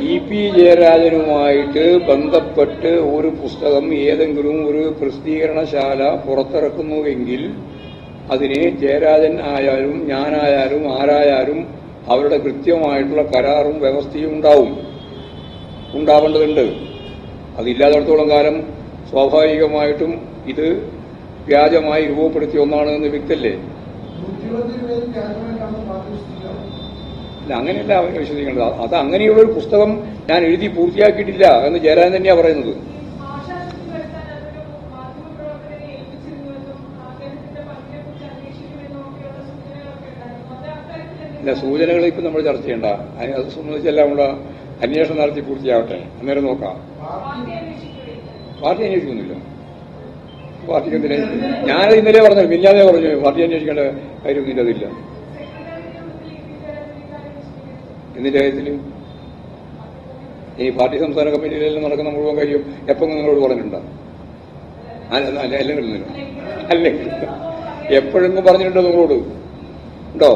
EP. ജയരാജനുമായിട്ട് ബന്ധപ്പെട്ട് ഒരു പുസ്തകം ഏതെങ്കിലും ഒരു പ്രസിദ്ധീകരണശാല പുറത്തിറക്കുന്നുവെങ്കിൽ അതിന് ജയരാജൻ ആയാലും ഞാനായാലും ആരായാലും അവരുടെ കൃത്യമായിട്ടുള്ള കരാറും വ്യവസ്ഥയും ഉണ്ടാവേണ്ടതുണ്ട്. അതില്ലാത്തിടത്തോളം കാലം സ്വാഭാവികമായിട്ടും ഇത് വ്യാജമായി രൂപപ്പെടുത്തിയ ഒന്നാണ് എന്ന് വ്യക്തല്ലേ? അങ്ങനെയല്ല അവർ വിശ്വസിക്കേണ്ടത്. അത് അങ്ങനെയുള്ളൊരു പുസ്തകം ഞാൻ എഴുതി പൂർത്തിയാക്കിയിട്ടില്ല എന്ന് ജയരാജൻ തന്നെയാണ് പറയുന്നത്. ഇല്ല, സൂചനകൾ ഇപ്പം നമ്മൾ ചർച്ച ചെയ്യണ്ട. അത് സംബന്ധിച്ചെല്ലാം ഉള്ള അന്വേഷണം നടത്തി പൂർത്തിയാവട്ടെ, അന്നേരം നോക്കാം. പാർട്ടി അന്വേഷിക്കുന്നില്ല. പാർട്ടിക്ക് എന്തിനാ? ഞാൻ ഇന്നലെ പറഞ്ഞു, മിഞ്ഞാതെ പറഞ്ഞു, പാർട്ടി അന്വേഷിക്കേണ്ട കാര്യമൊന്നും അതില്ല. എന്തിന്റെ കാര്യത്തിൽ? ഈ പാർട്ടി സംസ്ഥാന കമ്മിറ്റിയിലെല്ലാം നടക്കുന്ന മുഴുവൻ കാര്യം എപ്പം നിങ്ങളോട് പറഞ്ഞിട്ടുണ്ടോ? അല്ലെങ്കിൽ എപ്പോഴെങ്കിലും പറഞ്ഞിട്ടുണ്ടോ നിങ്ങളോട്? ഉണ്ടോ?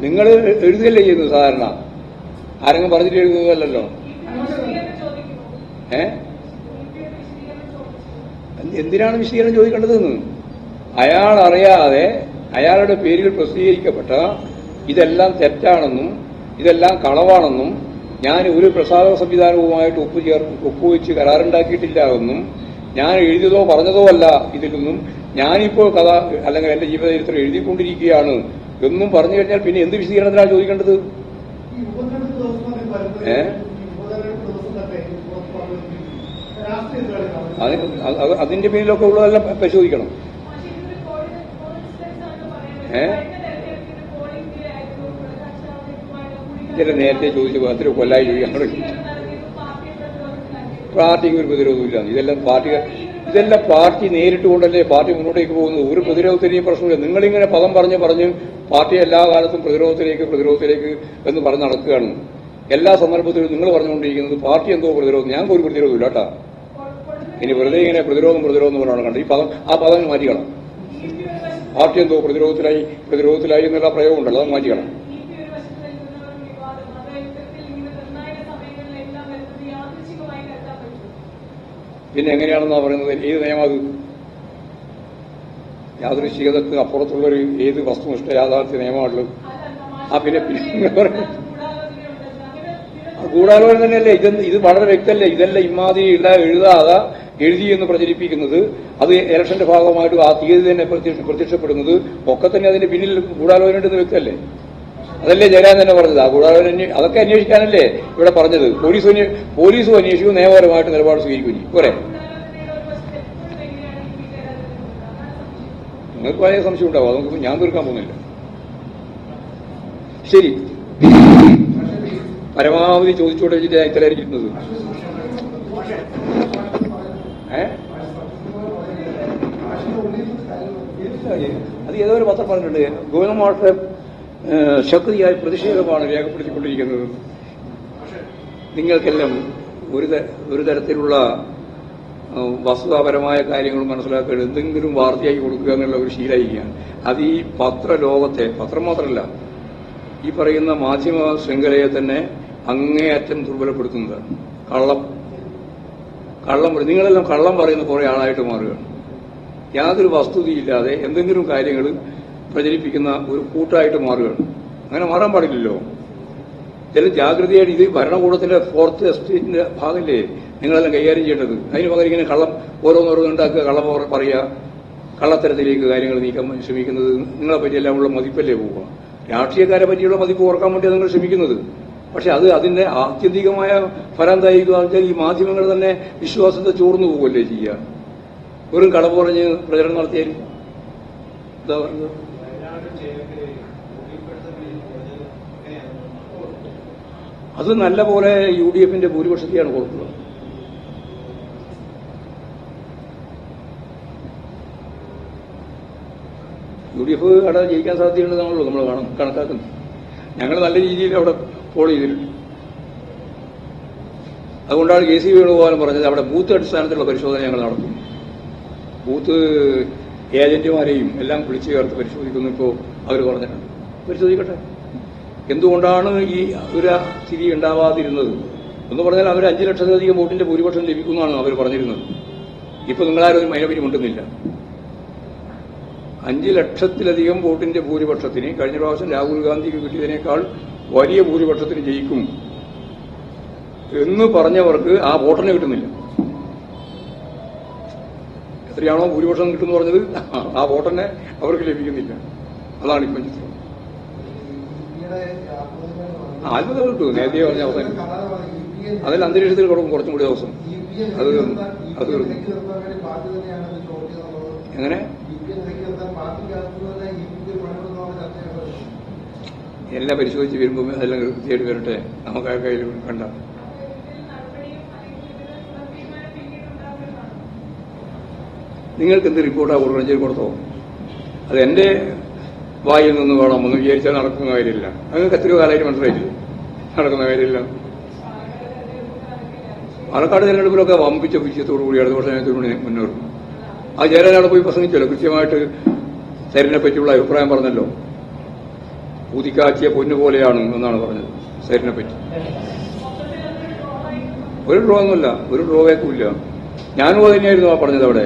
നിങ്ങൾ എഴുതുകയല്ലേ ചെയ്യുന്നത് സാധാരണ, ആരെങ്കിലും പറഞ്ഞിട്ട് എഴുതുന്നതല്ലോ. എന്തിനാണ് വിശദീകരണം ചോദിക്കേണ്ടതെന്ന്? അയാൾ അറിയാതെ അയാളുടെ പേരിൽ പ്രസിദ്ധീകരിക്കപ്പെട്ട ഇതെല്ലാം തെറ്റാണെന്നും ഇതെല്ലാം കളവാണെന്നും ഞാൻ ഒരു പ്രസാധക സംവിധാനവുമായിട്ട് ഒപ്പുവെച്ച് കരാറുണ്ടാക്കിയിട്ടില്ല എന്നും ഞാൻ എഴുതിയതോ പറഞ്ഞതോ അല്ല ഇതിലൊന്നും, ഞാനിപ്പോൾ കഥ അല്ലെങ്കിൽ എന്റെ ജീവചരിത്രം എഴുതിക്കൊണ്ടിരിക്കുകയാണ് എന്നും പറഞ്ഞു കഴിഞ്ഞാൽ പിന്നെ എന്ത് വിശദീകരണത്തിനാണ് ചോദിക്കേണ്ടത്? അതിന്റെ പേരിലൊക്കെ ഉള്ളതെല്ലാം പരിശോധിക്കണം. ഇതെല്ലാം നേരത്തെ ചോദിച്ചു, അത്ര കൊല്ലായി ചോദിക്കാൻ പാർട്ടിക്ക് ഒരു പ്രതിരോധമില്ല. ഇതെല്ലാം പാർട്ടി നേരിട്ട് കൊണ്ടല്ലേ പാർട്ടി മുന്നോട്ടേക്ക് പോകുന്നത്. ഒരു പ്രതിരോധത്തിനെയും പ്രശ്നമില്ല. നിങ്ങളിങ്ങനെ പദം പറഞ്ഞ് പാർട്ടി എല്ലാ കാലത്തും പ്രതിരോധത്തിലേക്ക് എന്ന് പറഞ്ഞ് നടക്കുകയാണ്. എല്ലാ സന്ദർഭത്തിലും നിങ്ങൾ പറഞ്ഞുകൊണ്ടിരിക്കുന്നത് പാർട്ടി എന്തോ പ്രതിരോധം. ഞങ്ങൾക്ക് ഒരു പ്രതിരോധമില്ല കേട്ടാ. ഇനി വെറുതെ ഇങ്ങനെ പ്രതിരോധം എന്ന് പറഞ്ഞാണ് കണ്ടത്. ആ പദം മാറ്റിക്കണം. പാർട്ടി എന്തോ പ്രതിരോധത്തിലായി എന്നുള്ള പ്രയോഗം ഉണ്ടല്ലോ, അത് മാറ്റിക്കണം. പിന്നെ എങ്ങനെയാണെന്നാ പറയുന്നത്? ഏത് നിയമം അത്? യാദൃശ്ചികതക്ക് അപ്പുറത്തുള്ളൊരു ഏത് വസ്തുനിഷ്ഠ യാഥാർത്ഥ്യ നിയമമാണുള്ളത്? പിന്നെ ഗൂഢാലോചന തന്നെയല്ലേ ഇത് വളരെ വ്യക്തമല്ലേ? ഇതല്ല ഇമാതിരി എഴുതാതെ എഴുതി എന്ന് പ്രചരിപ്പിക്കുന്നത്, അത് ഇലക്ഷന്റെ ഭാഗമായിട്ട് ആ തീയതി തന്നെ പ്രത്യക്ഷപ്പെടുന്നത് ഒക്കെ തന്നെ അതിന്റെ പിന്നിൽ ഗൂഢാലോചന ഉണ്ടെന്ന് വ്യക്തമല്ലേ? അതല്ലേ ജയരാജൻ തന്നെ പറഞ്ഞത്. ആ ഗൂഢാലോചന അതൊക്കെ അന്വേഷിക്കാനല്ലേ ഇവിടെ പറഞ്ഞത്. പോലീസും അന്വേഷിക്കും, നിയമപരമായിട്ട് നിലപാട് സ്വീകരിക്കും. പോരെ? നിങ്ങൾക്ക് വലിയ സംശയം ഉണ്ടാവും, അതൊന്നും ഞാൻ തീർക്കാൻ പോകുന്നില്ല. ശരി, പരമാവധി ചോദിച്ചോട്ടെ വെച്ചിട്ട് ഞാൻ ഇത്തരായിരിക്കുന്നത്. അത് ഏതോ ഒരു പത്രം പറഞ്ഞിട്ടുണ്ട്, ഗോവിന്ദ മാഷ് ശക്തിയായ പ്രതിഷേധമാണ് രേഖപ്പെടുത്തിക്കൊണ്ടിരിക്കുന്നത്. നിങ്ങൾക്കെല്ലാം ഒരു തരത്തിലുള്ള വസ്തുതാപരമായ കാര്യങ്ങൾ മനസ്സിലാക്കുക, എന്തെങ്കിലും വാർത്തയാക്കി കൊടുക്കുക എന്നുള്ള ഒരു ശീലമായിരിക്കുകയാണ്. അത് ഈ പത്രലോകത്തെ, പത്രം മാത്രമല്ല ഈ പറയുന്ന മാധ്യമ ശൃംഖലയെ തന്നെ അങ്ങേയറ്റം ദുർബലപ്പെടുത്തുന്നതാണ്. നിങ്ങളെല്ലാം കള്ളം പറയുന്ന കുറെ ആളായിട്ട് മാറുകയാണ്. യാതൊരു വസ്തുതയില്ലാതെ എന്തെങ്കിലും കാര്യങ്ങൾ പ്രചരിപ്പിക്കുന്ന ഒരു കൂട്ടായിട്ട് മാറുകയാണ്. അങ്ങനെ മാറാൻ പാടില്ലല്ലോ. ചില ജാഗ്രതയായിട്ട് ഇത് ഭരണകൂടത്തിന്റെ ഫോർത്ത് എസ്റ്റേറ്റിന്റെ ഭാഗമല്ലേ നിങ്ങളെല്ലാം കൈകാര്യം ചെയ്യേണ്ടത്. അതിന് പകരം ഇങ്ങനെ ഓരോന്നോരോന്ന് ഉണ്ടാക്കുക, കള്ളം പറയുക, കള്ളത്തരത്തിലേക്ക് കാര്യങ്ങൾ നീക്കാൻ ശ്രമിക്കുന്നത് നിങ്ങളെ പറ്റിയെല്ലാം ഉള്ള മതിപ്പല്ലേ പോവുക. രാഷ്ട്രീയക്കാരെ പറ്റിയുള്ള മതിപ്പ് ഓർക്കാൻ വേണ്ടിയാണ് നിങ്ങൾ ശ്രമിക്കുന്നത്. പക്ഷെ അതിന്റെ ആത്യന്തികമായ ഫലം എന്തായിരിക്കും? ഈ മാധ്യമങ്ങൾ തന്നെ വിശ്വാസത്തെ ചോർന്നു പോകുമല്ലേ ചെയ്യുക. വെറും കളവ് പറഞ്ഞ് പ്രചരണം നടത്തിയാലും എന്താ പറയുന്നത്? അത് നല്ല പോലെ UDFന്റെ ഭൂരിപക്ഷത്തെയാണ് കൊടുക്കുന്നത്. UDF അവിടെ ജയിക്കാൻ സാധ്യതയുണ്ടെന്നാണല്ലോ നമ്മൾ കണക്കാക്കുന്നത്. ഞങ്ങൾ നല്ല രീതിയിൽ അവിടെ പോൾ ചെയ്തിട്ടുണ്ട്. അതുകൊണ്ടാണ് KC വേണുഗോപാലൻ പറഞ്ഞത് അവിടെ ബൂത്ത് അടിസ്ഥാനത്തിലുള്ള പരിശോധന ഞങ്ങൾ നടത്തും. ബൂത്ത് ഏജന്റുമാരെയും എല്ലാം വിളിച്ചു ചേർത്ത് പരിശോധിക്കുന്നു. ഇപ്പോൾ അവർ പറഞ്ഞിട്ടുണ്ട്, പരിശോധിക്കട്ടെ. എന്തുകൊണ്ടാണ് ഈ ഒരു സ്ഥിതി ഉണ്ടാവാതിരുന്നത് എന്ന് പറഞ്ഞാൽ അവർ 5 ലക്ഷത്തിലധികം വോട്ടിന്റെ ഭൂരിപക്ഷം ലഭിക്കുന്നതാണ് അവർ പറഞ്ഞിരുന്നത്. ഇപ്പൊ നിങ്ങളാരും അതിനെപ്പറ്റി മിണ്ടുന്നില്ല. 5 ലക്ഷത്തിലധികം വോട്ടിന്റെ ഭൂരിപക്ഷത്തിന് കഴിഞ്ഞ പ്രാവശ്യം രാഹുൽ ഗാന്ധിക്ക് കിട്ടിയതിനേക്കാൾ വലിയ ഭൂരിപക്ഷത്തിന് ജയിക്കും എന്ന് പറഞ്ഞവർക്ക് ആ വോട്ടിനെ കിട്ടുന്നില്ല. എത്രയാണോ ഭൂരിപക്ഷം കിട്ടുമെന്ന് പറഞ്ഞത് ആ വോട്ടിനെ അവർക്ക് ലഭിക്കുന്നില്ല. അതാണ് ഇപ്പം ചിത്രം. അത്ഭുതം കിട്ടും. നേരത്തെ പറഞ്ഞ അവസാനം അതിൽ അന്തരീക്ഷത്തിൽ കൊടുക്കും കുറച്ചും കൂടി ദിവസം. അത് എങ്ങനെ എല്ലാം പരിശോധിച്ച് വരുമ്പോൾ അതെല്ലാം കൃത്യമായിട്ട് വരട്ടെ. നമുക്ക് ആ കയ്യിൽ കണ്ട നിങ്ങൾക്ക് എന്ത് റിപ്പോർട്ടാണ് കൊടുക്കണം ചെയ്ത് കൊടുത്തോ? അത് എന്റെ വായിൽ നിന്ന് വേണം എന്ന് വിചാരിച്ചാൽ നടക്കുന്ന കാര്യമില്ല. നിങ്ങൾക്ക് എത്രയോ കാലമായിട്ട് മനസ്സിലായിട്ടില്ല നടക്കുന്ന കാര്യമില്ല. പാലക്കാട് തെരഞ്ഞെടുപ്പിലൊക്കെ വമ്പിച്ച വിജയത്തോടുകൂടി അടുത്ത വർഷം മുന്നേറും. ആ ജയരാജ് അവിടെ പോയി പ്രസംഗിച്ചല്ലോ, കൃത്യമായിട്ട് സരിനെ പറ്റിയുള്ള അഭിപ്രായം പറഞ്ഞല്ലോ. ഊതിക്കാച്ചിയ പൊന്നുപോലെയാണ് എന്നാണ് പറഞ്ഞത് സരിനെ പറ്റി. ഒരു ഡ്രോ ഒന്നുമില്ല, ഒരു ഡ്രോവേക്കുമില്ല. ഞാനും തന്നെയായിരുന്നു ആ പറഞ്ഞത്. അവിടെ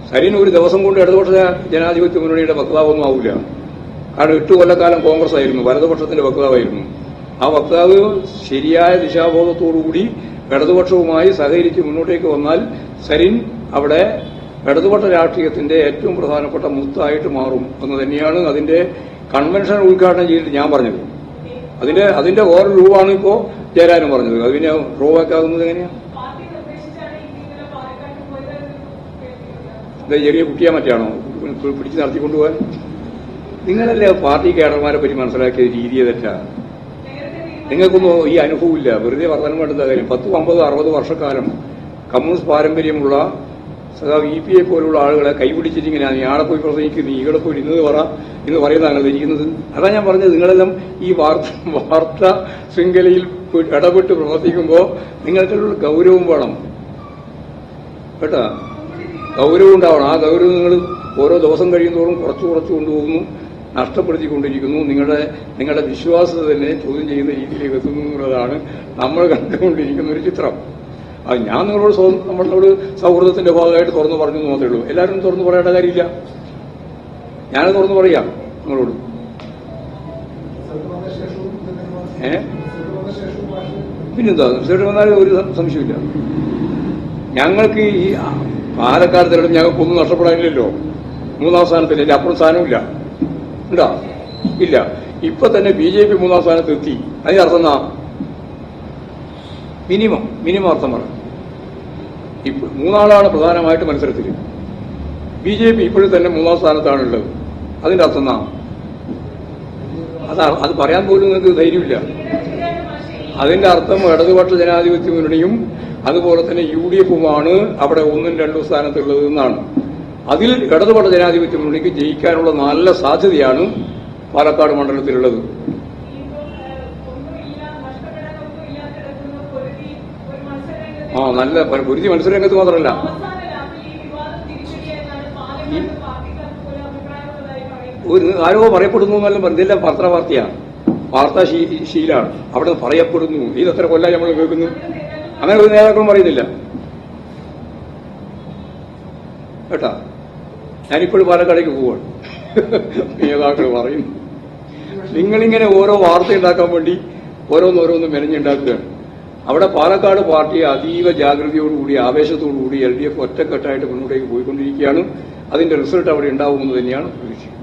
സരിന് ഒരു ദിവസം കൊണ്ട് ഇടതുപക്ഷ ജനാധിപത്യ മുന്നണിയുടെ വക്താവൊന്നും ആവില്ല. കാരണം 8 കൊല്ലക്കാലം കോൺഗ്രസ് ആയിരുന്നു, വലതുപക്ഷത്തിന്റെ വക്താവായിരുന്നു. ആ വക്താവ് ശരിയായ ദിശാബോധത്തോടുകൂടി ഇടതുപക്ഷവുമായി സഹകരിച്ച് മുന്നോട്ടേക്ക് വന്നാൽ സരിൻ അവിടെ ഇടതുപക്ഷ രാഷ്ട്രീയത്തിന്റെ ഏറ്റവും പ്രധാനപ്പെട്ട മുത്തായിട്ട് മാറും എന്ന് തന്നെയാണ് അതിന്റെ കൺവെൻഷൻ ഉദ്ഘാടനം ചെയ്തിട്ട് ഞാൻ പറഞ്ഞത്. അതിന്റെ ഓരോ രൂപമാണ് ഇപ്പോ ജയരാജൻ പറഞ്ഞത്. അത് പിന്നെ റോവാക്കാകുന്നത് എങ്ങനെയാണ്? എന്താ ചെറിയ കുട്ടിയാ മറ്റാണോ പിടിച്ച് നടത്തിക്കൊണ്ടുപോകാൻ? നിങ്ങളല്ലേ പാർട്ടി കേഡർമാരെ പറ്റി മനസ്സിലാക്കിയ രീതി തെറ്റാ. നിങ്ങൾക്കൊന്നും ഈ അനുഭവമില്ല. വെറുതെ വർദ്ധനം വേണ്ടുന്ന കാര്യം. 10, 50, 60 വർഷക്കാലം കമ്മ്യൂണിസ്റ്റ് പാരമ്പര്യമുള്ള സഖാവ് EPA പോലുള്ള ആളുകളെ കൈപിടിച്ചിട്ടിങ്ങനെയാണ് നീ ആടെ പോയി പ്രസംഗിക്കുന്നു, നീ ഇവിടെ പോയി ഇന്ന് പറയുന്ന അങ്ങനെ ഇരിക്കുന്നത്. അതാ ഞാൻ പറഞ്ഞത്, നിങ്ങളെല്ലാം ഈ വാർത്താ ശൃംഖലയിൽ ഇടപെട്ട് പ്രവർത്തിക്കുമ്പോൾ നിങ്ങൾക്കുള്ള ഗൗരവം വേണം കേട്ടാ. ഗൗരവം ഉണ്ടാവണം. ആ ഗൗരവം നിങ്ങൾ ഓരോ ദിവസം കഴിയുന്നതോറും കുറച്ചു കൊണ്ടുപോകുന്നു, നഷ്ടപ്പെടുത്തിക്കൊണ്ടിരിക്കുന്നു. നിങ്ങളുടെ വിശ്വാസത തന്നെ ചോദ്യം ചെയ്യുന്ന രീതിയിലേക്ക് എത്തുന്നു എന്നുള്ളതാണ് നമ്മൾ കണ്ടുകൊണ്ടിരിക്കുന്ന ഒരു ചിത്രം. അത് ഞാൻ നമ്മളോട് സൗഹൃദത്തിന്റെ ഭാഗമായിട്ട് തുറന്നു പറഞ്ഞു മാത്രമേ ഉള്ളൂ. എല്ലാവരും തുറന്നു പറയേണ്ട കാര്യമില്ല. ഞാനത് തുറന്നു പറയാം നിങ്ങളോട്. പിന്നെന്താ റിസൾട്ട് വന്നാലും ഒരു സംശയമില്ല. ഞങ്ങൾക്ക് ഈ പാലക്കാട് തെരഞ്ഞെടുപ്പ് ഞങ്ങൾക്കൊന്നും നഷ്ടപ്പെടാനില്ലല്ലോ. 3ാം സ്ഥാനത്തില്ല, അപ്പുറം സ്ഥാനമില്ല. ഉണ്ടാ ഇല്ല. ഇപ്പൊ തന്നെ BJP 3ാം സ്ഥാനത്ത് എത്തി. അതിനർത്ഥം എന്നാ മിനിമം അർത്ഥം പറ. ഇപ്പോൾ 3 ആളാണ് പ്രധാനമായിട്ട് മത്സരത്തിൽ. BJP ഇപ്പോഴും തന്നെ 3ാം സ്ഥാനത്താണുള്ളത്. അതിന്റെ അർത്ഥം എന്നാ അത് പറയാൻ പോലും നിങ്ങൾക്ക് ധൈര്യമില്ല. അതിന്റെ അർത്ഥം ഇടതുപക്ഷ ജനാധിപത്യ മുന്നണിയും അതുപോലെ തന്നെ UDFുമാണ് അവിടെ 1ഉം 2ഉം സ്ഥാനത്തുള്ളത് എന്നാണ്. അതിൽ ഇടതുപക്ഷ ജനാധിപത്യ മുന്നണിക്ക് ജയിക്കാനുള്ള നല്ല സാധ്യതയാണ് പാലക്കാട് മണ്ഡലത്തിലുള്ളത്. നല്ല പൊരുതി മത്സരരംഗത്ത് മാത്രമല്ല, ആരോ പറയപ്പെടുന്നു എന്നെല്ലാം ഇതെല്ലാം പത്രവാർത്തയാണ്, വാർത്താശീലാണ്. അവിടെ പറയപ്പെടുന്നു. ഇതെത്ര കൊല്ലം നമ്മൾ കേൾക്കുന്നു. അങ്ങനെ ഒരു നേതാക്കളും പറയുന്നില്ല കേട്ടാ. ഞാനിപ്പോഴും പാലക്കാടേക്ക് പോവാണ്. നേതാക്കൾ പറയും. നിങ്ങളിങ്ങനെ ഓരോ വാർത്ത ഉണ്ടാക്കാൻ വേണ്ടി ഓരോന്നോരോന്നും മെനഞ്ഞുണ്ടാക്കുകയാണ്. അവിടെ പാലക്കാട് പാർട്ടി അതീവ ജാഗ്രതയോടുകൂടി ആവേശത്തോടുകൂടി LDF ഒറ്റക്കെട്ടായിട്ട് മുന്നോട്ടേക്ക് പോയിക്കൊണ്ടിരിക്കുകയാണ്. അതിന്റെ റിസൾട്ട് അവിടെ ഉണ്ടാവുമെന്ന് തന്നെയാണ് പ്രതീക്ഷിക്കുന്നത്.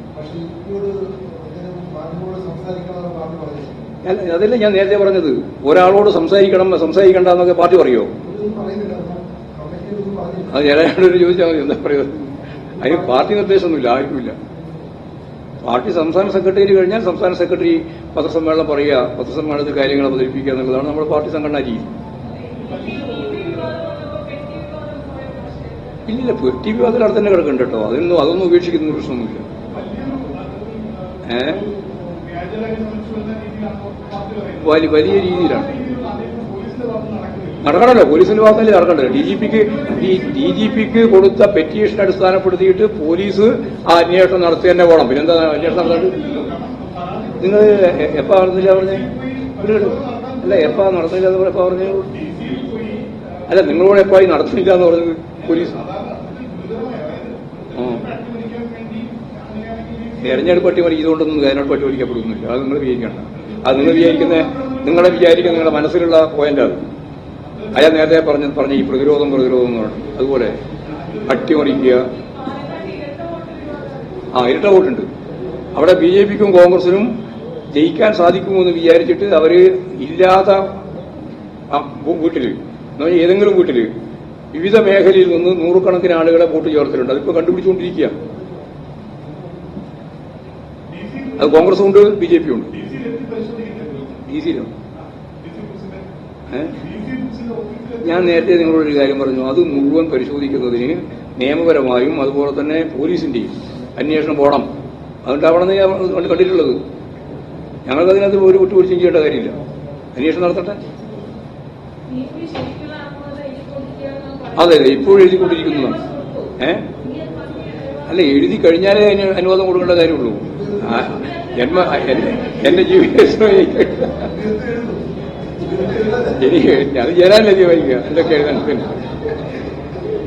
അതല്ല ഞാൻ നേരത്തെ പറഞ്ഞത്. ഒരാളോട് സംസാരിക്കണ്ടെന്നൊക്കെ പാർട്ടി പറയോ? അത് ജനങ്ങളോട് ചോദിച്ചാൽ മതി. എന്താ പറയുന്നത്? അതിന് പാർട്ടി നിർദ്ദേശമൊന്നുമില്ല, ആർക്കുമില്ല. പാർട്ടി സംസ്ഥാന സെക്രട്ടറി കഴിഞ്ഞാൽ സംസ്ഥാന സെക്രട്ടറി പത്രസമ്മേളനം പറയുക, പത്രസമ്മേളനത്തിൽ കാര്യങ്ങൾ അവതരിപ്പിക്കുക എന്നുള്ളതാണ് നമ്മുടെ പാർട്ടി സംഘടനാ രീതി. ഇല്ല, പെട്ടി വിവാദത്തിൽ അവിടെ തന്നെ കിടക്കുന്നുണ്ട് കേട്ടോ. അതൊന്നും ഉപേക്ഷിക്കുന്ന പ്രശ്നമൊന്നുമില്ല. വലിയ രീതിയിലാണ് നടക്കണല്ലോ. പോലീസിന്റെ ഭാഗത്തല്ലേ നടക്കണ്ടത്. DGPക്ക് കൊടുത്ത പെറ്റീഷൻ അടിസ്ഥാനപ്പെടുത്തിയിട്ട് പോലീസ് ആ അന്വേഷണം നടത്തി തന്നെ പോകണം. പിന്നെന്താ അന്വേഷണം നടത്തേണ്ടത്? നിങ്ങൾ എപ്പാ നടന്നില്ല പറഞ്ഞേ? അല്ല, എപ്പാ നടന്നില്ല എന്ന് എപ്പാ പറഞ്ഞു? അല്ല, നിങ്ങളോട് എപ്പായി നടത്തുന്നില്ല എന്ന് പറഞ്ഞത് പോലീസ്? തെരഞ്ഞെടുപ്പ് അട്ടിമറി ഇതുകൊണ്ടൊന്നും തെരഞ്ഞെടുപ്പ് അട്ടിമറിക്കപ്പെടുന്നില്ല. അത് നിങ്ങൾ വിചാരിക്കണ്ട. അത് നിങ്ങളെ വിചാരിക്കുന്ന നിങ്ങളുടെ മനസ്സിലുള്ള പോയിന്റ് അത്. അയാൾ നേരത്തെ പറഞ്ഞ ഈ പ്രതിരോധം എന്ന് പറഞ്ഞു. അതുപോലെ അട്ടിമറിക്കുക. ഇരട്ട വോട്ടുണ്ട്. അവിടെ BJPക്കും കോൺഗ്രസിനും ജയിക്കാൻ സാധിക്കുമെന്ന് വിചാരിച്ചിട്ട് അവര് ഇല്ലാത്ത വീട്ടില്, ഏതെങ്കിലും വീട്ടില് വിവിധ മേഖലയിൽ നിന്ന് നൂറുകണക്കിന് ആളുകളെ വോട്ട് ചേർത്തിട്ടുണ്ട്. അതിപ്പോ കണ്ടുപിടിച്ചുകൊണ്ടിരിക്കുക. അത് കോൺഗ്രസും ഉണ്ട്, BJP ഉണ്ട്. DC-യിലുണ്ട്. ഞാൻ നേരത്തെ നിങ്ങളോടൊരു കാര്യം പറഞ്ഞു. അത് മുഴുവൻ പരിശോധിക്കുന്നതിന് നിയമപരമായും അതുപോലെ തന്നെ പോലീസിന്റെയും അന്വേഷണം പോകണം. അതുകൊണ്ടാവണമെന്ന് ഞാൻ കണ്ടിട്ടുള്ളത്. ഞങ്ങൾക്കതിനകത്ത് ഒരു വിട്ടുവീഴ്ചയും ചെയ്യേണ്ട കാര്യമില്ല. അന്വേഷണം നടത്തട്ടെ. അതെ, ഇപ്പോഴും എഴുതിക്കൊണ്ടിരിക്കുന്നതാണ്. അല്ല, എഴുതി കഴിഞ്ഞാലേ അതിന് അനുവാദം കൊടുക്കേണ്ട കാര്യമുള്ളൂ. എന്റെ ജീവിതം എനിക്ക് അത് ചേരാനല്ലേ തീരുമാനിക്കുക എന്തൊക്കെ എഴുതാൻ.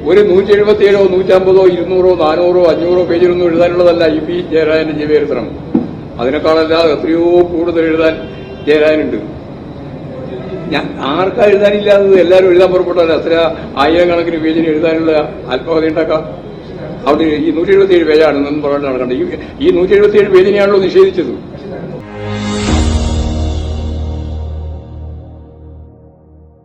ഒരു 177, 150, 200, 400, 500 പേജിലൊന്നും എഴുതാനുള്ളതല്ല ഈ ജയരാജന്റെ ജീവചരിത്രം. അതിനേക്കാളല്ലാതെ എത്രയോ കൂടുതൽ എഴുതാൻ ജയരാജനുണ്ട്. ആർക്കാ എഴുതാനില്ലാത്തത്? എല്ലാവരും എഴുതാൻ പുറപ്പെട്ടല്ല. എത്ര ആയിരക്കണക്കിന് പേജിന് എഴുതാനുള്ള ആത്മകഥ ഉണ്ടാക്കാം. അവിടെ ഈ 177 പേജാണ് എന്ന് പറഞ്ഞിട്ട് നടക്കേണ്ടത്. ഈ 177 പേജിനെയാണല്ലോ നിഷേധിച്ചത്.